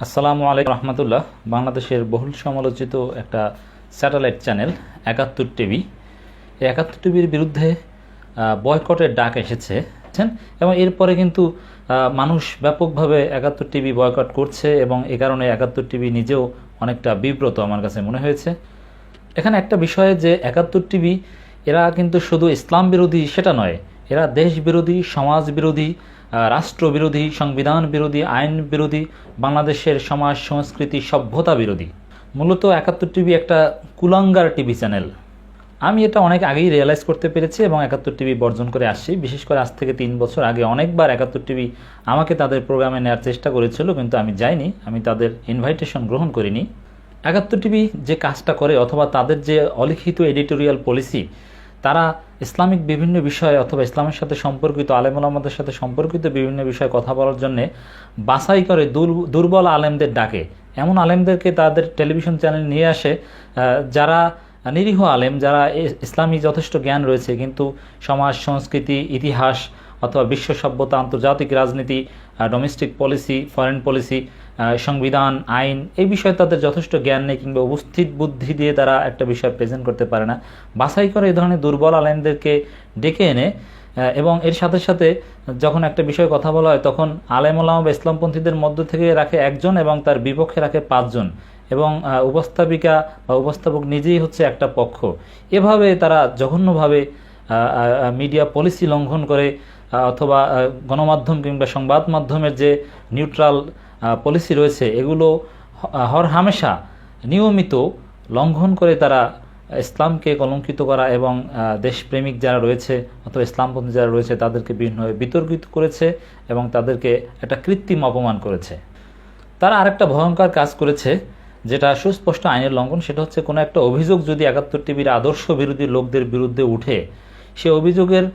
আসসালামু আলাইকুম রহমতুল্লাহ। বাংলাদেশের বহুল সমালোচিত একটা স্যাটেলাইট চ্যানেল ৭১ টিভি, এই ৭১ টিভির বিরুদ্ধে বয়কটের ডাক এসেছে এবং এরপরে কিন্তু মানুষ ব্যাপকভাবে ৭১ টিভি বয়কট করছে এবং এ কারণে ৭১ টিভি নিজেও অনেকটা বিব্রত আমার কাছে মনে হয়েছে। এখানে একটা বিষয় যে ৭১ টিভি এরা কিন্তু শুধু ইসলাম বিরোধী সেটা নয়, এরা দেশ বিরোধী, সমাজ বিরোধী, রাষ্ট্র বিরোধী, সংবিধান বিরোধী, আইন বিরোধী, বাংলাদেশের সমাজ সংস্কৃতি সভ্যতা বিরোধী। মূলত ৭১ টিভি একটা কুলাঙ্গার টিভি চ্যানেল। আমি এটা অনেক আগেই রিয়েলাইজ করতে পেরেছি এবং ৭১ টিভি বর্জন করে আসছি। বিশেষ করে আজ থেকে ৩ বছর আগে অনেকবার ৭১ টিভি আমাকে তাদের প্রোগ্রামে নেওয়ার চেষ্টা করেছিল, কিন্তু আমি যাইনি, আমি তাদের ইনভাইটেশন গ্রহণ করিনি। ৭১ টিভি যে কাজটা করে অথবা তাদের যে অলিখিত এডিটোরিয়াল পলিসি, তারা ইসলামিক বিভিন্ন বিষয় অথবা ইসলামের সাথে সম্পর্কিত আলেম ওলামাদের সাথে সম্পর্কিত বিভিন্ন বিষয়ে কথা বলার জন্যে বাছাই করে দুর্বল আলেমদের ডাকে। এমন আলেমদেরকে তাদের টেলিভিশন চ্যানেল নিয়ে আসে যারা নিরীহ আলেম, যারা ইসলামী যথেষ্ট জ্ঞান রয়েছে কিন্তু সমাজ সংস্কৃতি, ইতিহাস অথবা বিশ্ব সভ্যতা, আন্তর্জাতিক রাজনীতি, ডোমেস্টিক পলিসি, ফরেন পলিসি, সংবিধান, আইন এই বিষয়ে তাদের যথেষ্ট জ্ঞান নেই কিংবা উপস্থিত বুদ্ধি দিয়ে তারা একটা বিষয় প্রেজেন্ট করতে পারে না। বাছাই করে এই ধরনের দুর্বল আলেমদেরকে ডেকে এনে এবং এর সাথে সাথে যখন একটা বিষয়ে কথা বলা হয় তখন আলেম ওলামা বা ইসলামপন্থীদের মধ্য থেকে রাখে একজন এবং তার বিপক্ষে রাখে ৫ জন এবং উপস্থাপিকা বা উপস্থাপক নিজেই হচ্ছে একটা পক্ষ। এভাবে তারা জঘন্যভাবে মিডিয়া পলিসি লঙ্ঘন করে অথবা গণমাধ্যম কিংবা সংবাদ মাধ্যমের যে নিউট্রাল পলিসি রয়েছে এগুলো হর হামেশা নিয়মিত লঙ্ঘন করে তারা ইসলামকে কলঙ্কিত করা এবং দেশপ্রেমিক যারা রয়েছে অথবা ইসলামপন্থী যারা রয়েছে তাদেরকে বিভিন্নভাবে বিতর্কিত করেছে এবং তাদেরকে একটা কৃত্রিম অপমান করেছে। তারা আরেকটা ভয়ঙ্কর কাজ করেছে যেটা সুস্পষ্ট আইনের লঙ্ঘন, সেটা হচ্ছে কোনো একটা অভিযোগ যদি ৭১ টিভির আদর্শ বিরোধী লোকদের বিরুদ্ধে উঠে, সে অভিযোগের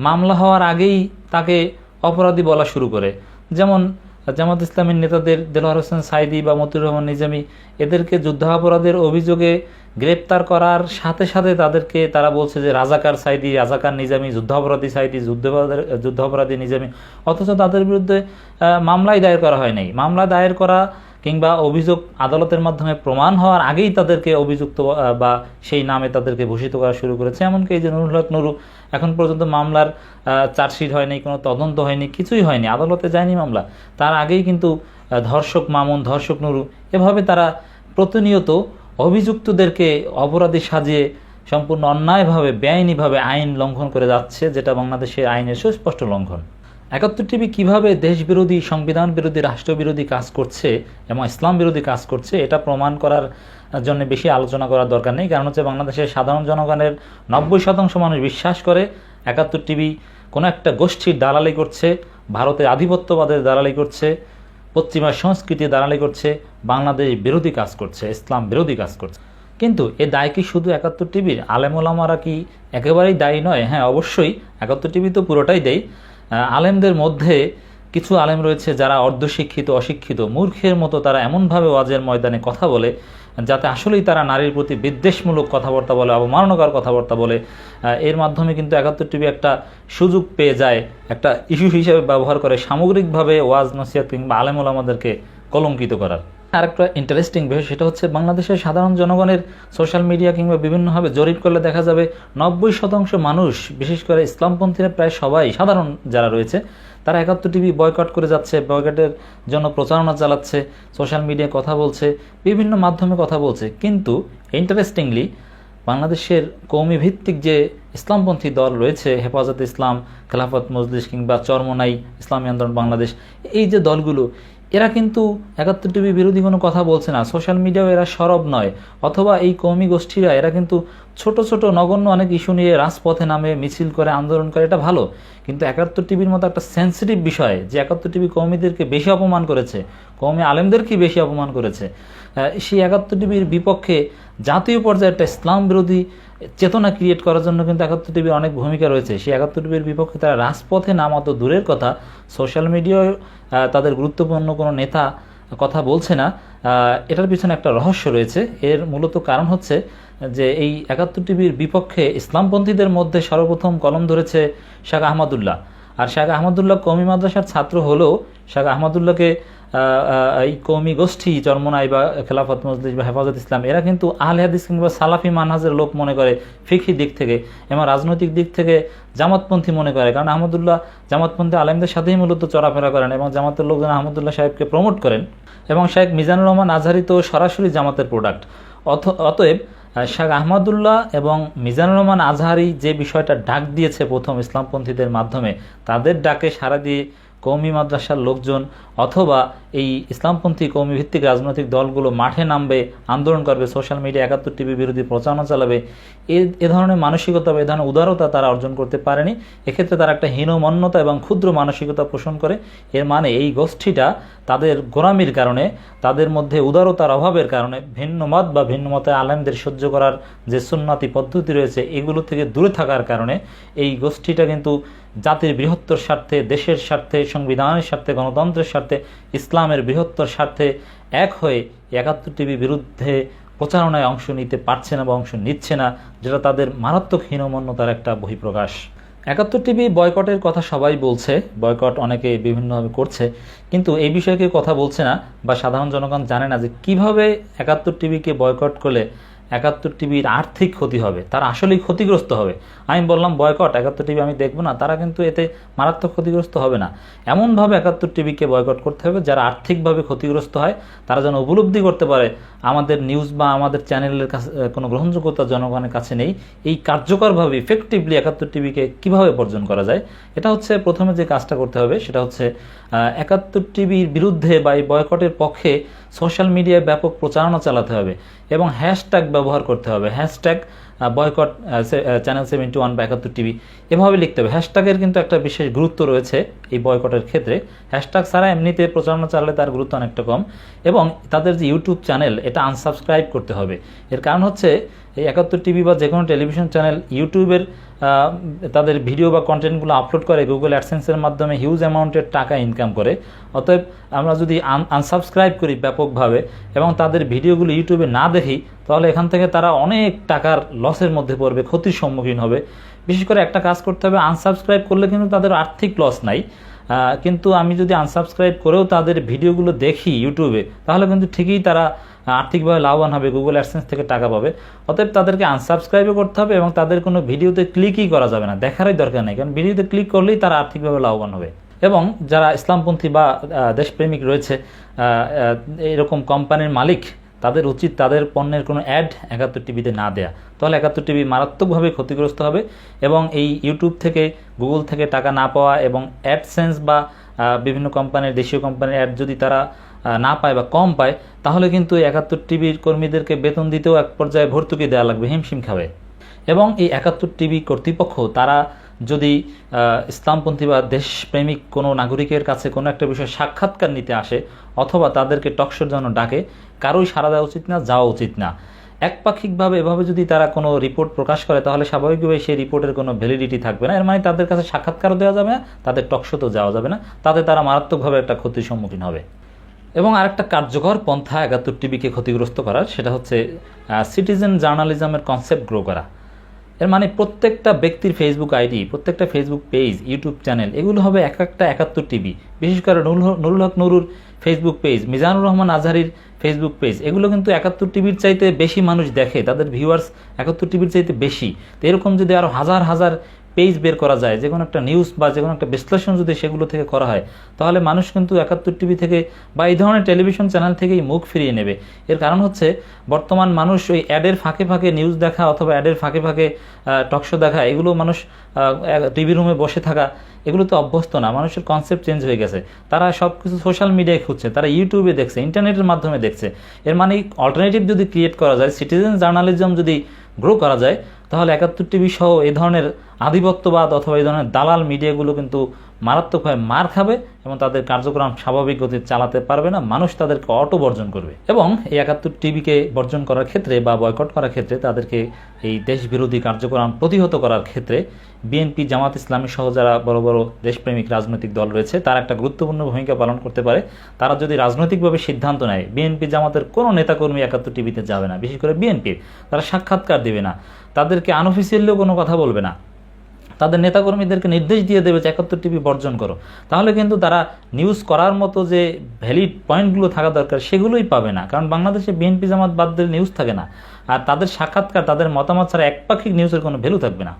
মামলা হওয়ার আগেই তাকে অপরাধী বলা শুরু করে। যেমন জামাত ইসলামের নেতাদের দেলোয়ার হোসেন সাঈদী বা মতিউর রহমান নিজামী, এদেরকে যুদ্ধাপরাধের অভিযোগে গ্রেপ্তার করার সাথে সাথে তাদেরকে তারা বলছে যে রাজাকার সাঈদী, রাজাকার নিজামী, যুদ্ধাপরাধী সাঈদী, যুদ্ধাপরাধী নিজামী, অথচ তাদের বিরুদ্ধে মামলাই দায়ের করা হয় নাই। মামলা দায়ের করা কিংবা অভিযোগ আদালতের মাধ্যমে প্রমাণ হওয়ার আগেই তাদেরকে অভিযুক্ত বা সেই নামে তাদেরকে ভূষিত করা শুরু করেছে। এমনকি এই যে নুরুল হক নুরু, এখন পর্যন্ত মামলার চার্জশিট হয়নি, কোনো তদন্ত হয়নি, কিছুই হয়নি, আদালতে যায়নি মামলা, তার আগেই কিন্তু ধর্ষক মামুন, ধর্ষক নুরু, এভাবে তারা প্রতিনিয়ত অভিযুক্তদেরকে অপরাধী সাজিয়ে সম্পূর্ণ অন্যায়ভাবে বেআইনিভাবে আইন লঙ্ঘন করে যাচ্ছে, যেটা বাংলাদেশের আইনের সুস্পষ্ট লঙ্ঘন। ৭১ টিভি কীভাবে দেশবিরোধী, সংবিধান বিরোধী, রাষ্ট্রবিরোধী কাজ করছে এবং ইসলাম বিরোধী কাজ করছে এটা প্রমাণ করার জন্য বেশি আলোচনা করার দরকার নেই। কারণ হচ্ছে বাংলাদেশের সাধারণ জনগণের ৯০% মানুষ বিশ্বাস করে ৭১ টিভি কোনো একটা গোষ্ঠীর দালালি করছে, ভারতের আধিপত্যবাদের দালালি করছে, পশ্চিমা সংস্কৃতি দালালি করছে, বাংলাদেশ বিরোধী কাজ করছে, ইসলাম বিরোধী কাজ করছে। কিন্তু এ দায় কি শুধু ৭১ টিভির? আলেম ওলামারা কি একেবারেই দায়ী নয়? হ্যাঁ, অবশ্যই ৭১ টিভি তো পুরোটাই দেয়। আলেমদের মধ্যে কিছু আলেম রয়েছে যারা অর্ধশিক্ষিত, অশিক্ষিত, মূর্খের মতো তারা এমনভাবে ওয়াজের ময়দানে কথা বলে যাতে আসলেই তারা নারীর প্রতি বিদ্বেষমূলক কথাবার্তা বলে, অবমাননাকর কথাবার্তা বলে। এর মাধ্যমে কিন্তু ৭১ টিভি একটা সুযোগ পেয়ে যায়, একটা ইস্যু হিসেবে ব্যবহার করে সামগ্রিকভাবে ওয়াজ নসিহত কিংবা আলেম ওলামাদেরকে কলঙ্কিত করার। আরেকটা ইন্টারেস্টিং বিষয় সেটা হচ্ছে বাংলাদেশের সাধারণ জনগণের সোশ্যাল মিডিয়া কিংবা বিভিন্নভাবে জরিপ করলে দেখা যাবে ৯০% মানুষ, বিশেষ করে ইসলামপন্থীরা প্রায় সবাই, সাধারণ যারা রয়েছে তারা ৭১ টিভি বয়কট করে যাচ্ছে, বয়কটের জন্য প্রচারণা চালাচ্ছে, সোশ্যাল মিডিয়ায় কথা বলছে, বিভিন্ন মাধ্যমে কথা বলছে। কিন্তু ইন্টারেস্টিংলি বাংলাদেশের কওমি ভিত্তিক যে ইসলামপন্থী দল রয়েছে, হেফাজতে ইসলাম, খেলাফত মজলিস কিংবা চরমোনাই, ইসলামী আন্দোলন বাংলাদেশ, এই যে দলগুলো, এরা কিন্তু ৭১ টিভি বিরোধী কোনো কথা বলছে না, সোশ্যাল মিডিয়াও এরা সরব নয়। অথবা এই কওমি গোষ্ঠীরা এরা কিন্তু ছোট ছোট নগণ্য অনেক ইস্যু নিয়ে রাজপথে নামে, মিছিল করে, আন্দোলন করে, এটা ভালো। কিন্তু ৭১ টিভির মতো একটা সেন্সিটিভ বিষয় যে ৭১ টিভি কওমিদেরকে বেশি অপমান করেছে, কওমি আলেমদেরকেই বেশি অপমান করেছে, সেই ৭১ টিভির বিপক্ষে জাতীয় পর্যায়ে একটা ইসলাম বিরোধী চেতনা ক্রিয়েট করার জন্য কিন্তু ৭১ টিভির অনেক ভূমিকা রয়েছে। সেই ৭১ টিভির বিপক্ষে তারা রাজপথে নামা তো দূরের কথা, সোশ্যাল মিডিয়ায় তাদের গুরুত্বপূর্ণ কোনো নেতা কথা বলছে না। এটার পিছনে একটা রহস্য রয়েছে। এর মূলত কারণ হচ্ছে যে এই ৭১ টিভির বিপক্ষে ইসলামপন্থীদের মধ্যে সর্বপ্রথম কলম ধরেছে শাহ আহমদুল্লাহ। আর শাহ আহমদুল্লাহ কওমি মাদ্রাসার ছাত্র হলেও শাহ আহমদুল্লাহকে এই কওমি গোষ্ঠী চরমোনাই বা খেলাফত মজলিস বা হেফাজত ইসলাম এরা কিন্তু আহলে হাদিস কিংবা সালাফি মানহাজের লোক মনে করে ফিকহি দিক থেকে এবং রাজনৈতিক দিক থেকে জামাতপন্থী মনে করে, কারণ আহমদুল্লাহ জামাতপন্থী আলেমদের সাথেই মূলত চলাফেরা করেন এবং জামাতের লোকজন আহমদুল্লাহ সাহেবকে প্রমোট করেন এবং শেখ মিজানুর রহমান আজহারি তো সরাসরি জামাতের প্রোডাক্ট। অতএব শেখ আহমদুল্লাহ এবং মিজানুর রহমান আজহারি যে বিষয়টা ডাক দিয়েছে প্রথম ইসলামপন্থীদের মাধ্যমে, তাদের ডাকে সাড়া দিয়ে কওমি মাদ্রাসার লোকজন অথবা এই ইসলামপন্থী কওমি ভিত্তিক রাজনৈতিক দলগুলো মাঠে নামবে, আন্দোলন করবে, সোশ্যাল মিডিয়া ৭১ টিভি বিরোধী প্রচারণা চালাবে, এ ধরনের মানসিকতা বা এ ধরনের উদারতা তারা অর্জন করতে পারেনি। এক্ষেত্রে তারা একটা হীনমন্যতা এবং ক্ষুদ্র মানসিকতা পোষণ করে। এর মানে এই গোষ্ঠীটা তাদের গোড়ামির কারণে, তাদের মধ্যে উদারতার অভাবের কারণে, ভিন্ন মত বা ভিন্ন মতে আলেমদের সহ্য করার যে সুন্নতি পদ্ধতি রয়েছে এগুলো থেকে দূরে থাকার কারণে এই গোষ্ঠীটা কিন্তু জাতির বৃহত্তর স্বার্থে, দেশের স্বার্থে, সংবিধানের স্বার্থে, গণতন্ত্রের স্বার্থে, ইসলামের বৃহত্তর স্বার্থে এক হয়ে ৭১ টিভি বিরুদ্ধে প্রচারণায় অংশ নিতে পারছে না বা অংশ নিচ্ছে না, যেটা তাদের মারাত্মক হীনমন্যতার একটা বহিঃপ্রকাশ। ৭১ টিভি বয়কটের কথা সবাই বলছে, বয়কট অনেকে বিভিন্নভাবে করছে, কিন্তু এই বিষয়ে কেউ কথা বলছে না বা সাধারণ জনগণ জানে না যে কিভাবে ৭১ টিভিকে বয়কট করলে ৭১ টিভির আর্থিক ক্ষতি হবে, তারা আসলেই ক্ষতিগ্রস্ত হবে। আমি বললাম বয়কট ৭১ টিভি আমি দেখব না, তারা কিন্তু এতে মারাত্মক ক্ষতিগ্রস্ত হবে না। এমনভাবে ৭১ টিভিকে বয়কট করতে হবে যারা আর্থিকভাবে ক্ষতিগ্রস্ত হয়, তারা যেন উপলব্ধি করতে পারে আমাদের নিউজ বা আমাদের চ্যানেলের কাছে কোনো গ্রহণযোগ্যতা জনগণের কাছে নেই। এই কার্যকরভাবে ইফেক্টিভলি ৭১ টিভিকে কীভাবে বর্জন করা যায়, এটা হচ্ছে প্রথমে যে কাজটা করতে হবে সেটা হচ্ছে ৭১ টিভির বিরুদ্ধে বা এই বয়কটের পক্ষে সোশ্যাল মিডিয়ায় ব্যাপক প্রচারণা চালাতে হবে এবং হ্যাশট্যাগ ব্যবহার করতে হবে। হ্যাশট্যাগ বয়কট চ্যানেল 71 বা ৭১ টিভি এভাবে লিখতে হবে। হ্যাশট্যাগের কিন্তু একটা বিশেষ গুরুত্ব রয়েছে এই বয়কটের ক্ষেত্রে। হ্যাশট্যাগ ছাড়া এমনিতে প্রচারণা চালালে তার গুরুত্ব অনেকটা কম। এবং তাদের যে ইউটিউব চ্যানেল এটা আনসাবস্ক্রাইব করতে হবে। এর কারণ হচ্ছে এই ৭১ টিভি বা যে কোনো টেলিভিশন চ্যানেল ইউটিউবের তাদের ভিডিও বা কন্টেন্টগুলো আপলোড করে গুগল অ্যাডসেন্সের মাধ্যমে হিউজ অ্যামাউন্টের টাকা ইনকাম করে। অতএব আমরা যদি আনসাবস্ক্রাইব করি ব্যাপকভাবে এবং তাদের ভিডিওগুলো ইউটিউবে না দেখি, তাহলে এখান থেকে তারা অনেক টাকার লসের মধ্যে পড়বে, ক্ষতির সম্মুখীন হবে। বিশেষ করে একটা কাজ করতে হবে, আনসাবস্ক্রাইব করলে কিন্তু তাদের আর্থিক লস নাই, কিন্তু আমি যদি আনসাবস্ক্রাইব করেও তাদের ভিডিওগুলো দেখি ইউটিউবে, তাহলে কিন্তু ঠিকই তারা আর্থিকভাবে লাভবান হবে, গুগল অ্যাডসেন্স থেকে টাকা পাবে। অতএব তাদেরকে আনসাবস্ক্রাইবও করতে হবে এবং তাদের কোনো ভিডিওতে ক্লিকই করা যাবে না, দেখারই দরকার নেই, কারণ ভিডিওতে ক্লিক করলেই তারা আর্থিকভাবে লাভবান হবে। এবং যারা ইসলামপন্থী বা দেশপ্রেমিক রয়েছে, এরকম কোম্পানির মালিক, তাদের উচিত তাদের পণ্যের কোনো অ্যাড ৭১ টিভিতে না দেয়া, তাহলে ৭১ টিভি মারাত্মকভাবে ক্ষতিগ্রস্ত হবে। এবং এই ইউটিউব থেকে, গুগল থেকে টাকা না পাওয়া এবং অ্যাডসেন্স বা বিভিন্ন কোম্পানির, দেশীয় কোম্পানির অ্যাড যদি তারা না পায় বা কম পায়, তাহলে কিন্তু ৭১ টিভির কর্মীদেরকে বেতন দিতেও এক পর্যায়ে ভর্তুকি দেওয়া লাগবে, হিমশিম খাবে। এবং এই ৭১ টিভি কর্তৃপক্ষ তারা যদি ইসলামপন্থী বা দেশপ্রেমিক কোনো নাগরিকের কাছে কোনো একটা বিষয়ে সাক্ষাৎকার নিতে আসে অথবা তাদেরকে টকশোর জন্য ডাকে, কারোই সাড়া দেওয়া উচিত না, যাওয়া উচিত না। একপাক্ষিকভাবে এভাবে যদি তারা কোনো রিপোর্ট প্রকাশ করে, তাহলে স্বাভাবিকভাবে সেই রিপোর্টের কোনো ভ্যালিডিটি থাকবে না। এর মানে তাদের কাছে সাক্ষাৎকারও দেওয়া যাবে না, তাদের টকশোতেও যাওয়া যাবে না, তাতে তারা মারাত্মকভাবে একটা ক্ষতির সম্মুখীন হবে। এবং আরেকটা কার্যকর পন্থা ৭১ টিভিকে ক্ষতিগ্রস্ত করার, সেটা হচ্ছে সিটিজেন জার্নালিজমের কনসেপ্ট গ্রো করা। এর মানে প্রত্যেকটা ব্যক্তির ফেসবুক আইডি, প্রত্যেকটা ফেসবুক পেজ, ইউটিউব চ্যানেল, এগুলো হবে এক একটা ৭১ টিভি। বিশেষ করে নুরুল হক নুরুর ফেসবুক পেজ, মিজানুর রহমান আজহারির ফেসবুক পেজ, এগুলো কিন্তু ৭১ টিভির চাইতে বেশি মানুষ দেখে, তাদের ভিউয়ার্স ৭১ টিভির চাইতে বেশি। তো এরকম যদি আরও হাজার হাজার পেজ বের করা যায়, যে কোনো একটা নিউজ বা যে কোনো একটা বিশ্লেষণ যদি সেগুলো থেকে করা হয়, তাহলে মানুষ কিন্তু ৭১ টিভি থেকে বা এই ধরনের টেলিভিশন চ্যানেল থেকেই মুখ ফিরিয়ে নেবে। এর কারণ হচ্ছে বর্তমান মানুষ ওই অ্যাডের ফাঁকে ফাঁকে নিউজ দেখা অথবা অ্যাডের ফাঁকে ফাঁকে টকশো দেখা, এগুলো মানুষ টিভি রুমে বসে থাকা, এগুলোতে অভ্যস্ত না। মানুষের কনসেপ্ট চেঞ্জ হয়ে গেছে, তারা সব কিছু সোশ্যাল মিডিয়ায় খুঁজছে, তারা ইউটিউবে দেখছে, ইন্টারনেটের মাধ্যমে দেখছে। এর মানে অল্টারনেটিভ যদি ক্রিয়েট করা যায়, সিটিজেন জার্নালিজম যদি গ্রো করা যায়, তাহলে ৭১ টিভি সহ এই ধরনের আধিপত্যবাদ অথবা এই ধরনের দালাল মিডিয়াগুলো কিন্তু মারাত্মকভাবে মার খাবে এবং তাদের কার্যক্রম স্বাভাবিক গতিতে চালাতে পারবে না, মানুষ তাদেরকে অটো বর্জন করবে। এবং এই ৭১ টিভিকে বর্জন করার ক্ষেত্রে বা বয়কট করার ক্ষেত্রে, তাদেরকে এই দেশবিরোধী কার্যক্রম প্রতিহত করার ক্ষেত্রে বিএনপি, জামাত ইসলামী সহ যারা বড় বড় দেশপ্রেমিক রাজনৈতিক দল রয়েছে, তারা একটা গুরুত্বপূর্ণ ভূমিকা পালন করতে পারে। তারা যদি রাজনৈতিকভাবে সিদ্ধান্ত নেয়, বিএনপি জামাতের কোনো নেতাকর্মী ৭১ টিভিতে যাবে না, বিশেষ করে বিএনপির, তারা সাক্ষাৎকার দেবে না, তাদেরকে আনঅফিসিয়ালিও কোনো কথা বলবে না, তাদের নেতাকর্মীদেরকে নির্দেশ দিয়ে দেবে যে 71 টিভি বর্জন করো, তাহলে কিন্তু তারা নিউজ করার মতো যে ভ্যালিড পয়েন্টগুলো থাকা দরকার সেগুলোই পাবে না। কারণ বাংলাদেশে বিএনপি জামাত বাদ দিলে নিউজ থাকে না, আর তাদের সাক্ষাৎকার তাদের মতামত ছাড়া একপাক্ষিক নিউজের কোনো ভ্যালু থাকবে না।